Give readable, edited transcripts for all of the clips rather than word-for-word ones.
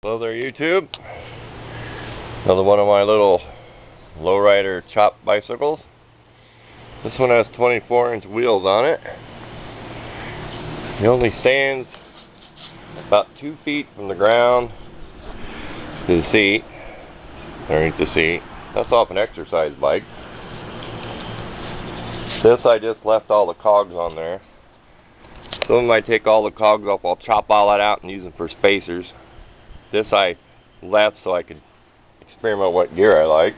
Hello there, YouTube. Another one of my little lowrider chop bicycles. This one has 24-inch wheels on it. It only stands about 2 feet from the ground to the seat, underneath the seat. That's off an exercise bike. This I just left all the cogs on there. Some of them I take all the cogs off, I'll chop all that out and use them for spacers. This I left so I could experiment what gear I like.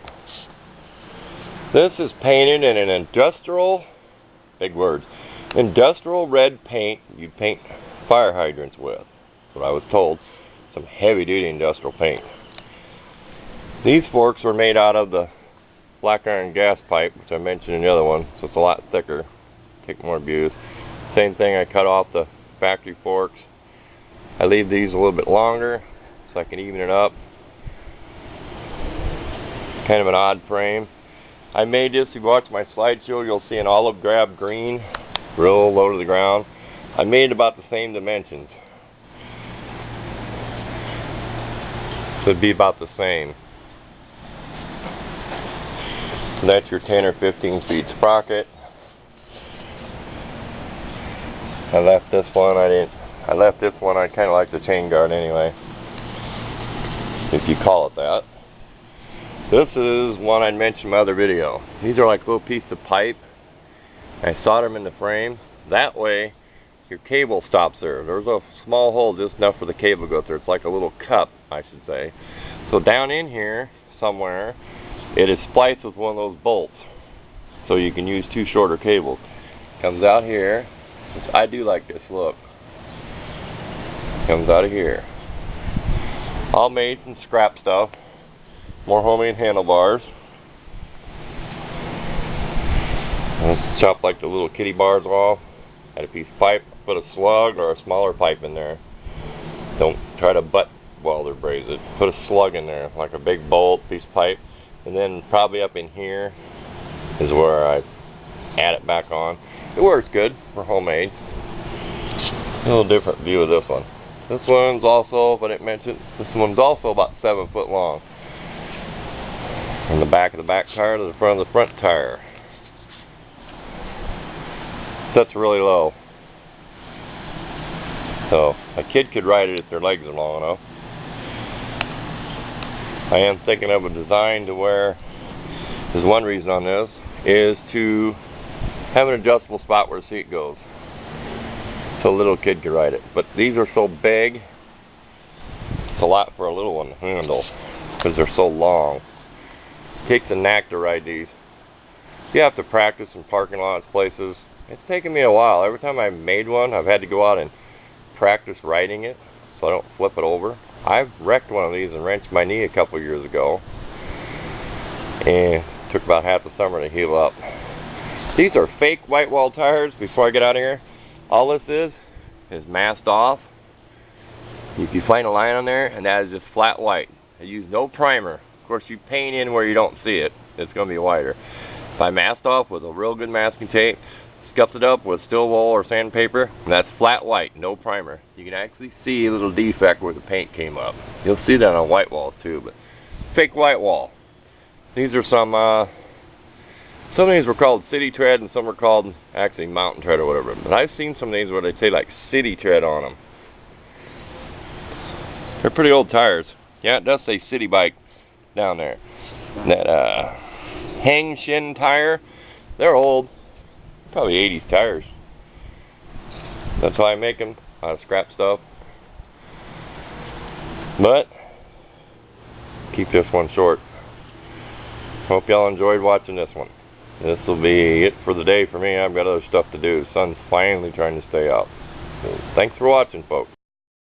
This is painted in an industrial, big words, industrial red paint you paint fire hydrants with. That's what I was told. Some heavy duty industrial paint. These forks were made out of the black iron gas pipe, which I mentioned in the other one, so it's a lot thicker, take more abuse. Same thing, I cut off the factory forks. I leave these a little bit longer so I can even it up. Kind of an odd frame. I made this, if you watch my slideshow, you'll see an olive drab green, real low to the ground. I made it about the same dimensions. So it'd be about the same. So that's your 10 or 15 feet sprocket. I left this one, I kind of like the chain guard anyway, if you call it that. This is one I mentioned in my other video. These are like little pieces of pipe. I solder them in the frame. That way, your cable stops there. There's a small hole just enough for the cable to go through. It's like a little cup, I should say. So down in here, somewhere, it is spliced with one of those bolts. So you can use 2 shorter cables. Comes out here. I do like this, look. Comes out of here. All made from scrap stuff. More homemade handlebars. Let's chop like the little kitty bars off. Add a piece of pipe, put a slug or a smaller pipe in there. Don't try to butt weld or braze it. Put a slug in there, like a big bolt, piece of pipe. And then probably up in here is where I add it back on. It works good for homemade. A little different view of this one. This one's also, if I didn't mention, this one's also about 7 foot long. From the back of the back tire to the front of the front tire. That's really low. So a kid could ride it if their legs are long enough. I am thinking of a design to where, there's one reason on this, is to have an adjustable spot where the seat goes, so a little kid can ride it. But these are so big, it's a lot for a little one to handle, because they're so long. It takes a knack to ride these. You have to practice in parking lots, places. It's taken me a while. Every time I've made one, I've had to go out and practice riding it, so I don't flip it over. I've wrecked one of these and wrenched my knee a couple years ago, and it took about half the summer to heal up. These are fake white wall tires. Before I get out of here, all this is masked off. If you find a line on there, and that is just flat white. I use no primer. Of course, you paint in where you don't see it. It's going to be whiter. If I masked off with a real good masking tape, scuffed it up with steel wool or sandpaper, and that's flat white, no primer. You can actually see a little defect where the paint came up. You'll see that on white walls too, but fake white wall. These are some of these were called city tread and some were called actually mountain tread or whatever. But I've seen some of these where they say like city tread on them. They're pretty old tires. Yeah, it does say city bike down there. That hang shin tire, they're old. Probably 80s tires. That's why I make them out of scrap stuff. But keep this one short. Hope y'all enjoyed watching this one. This will be it for the day for me. I've got other stuff to do. The sun's finally trying to stay out. So thanks for watching, folks.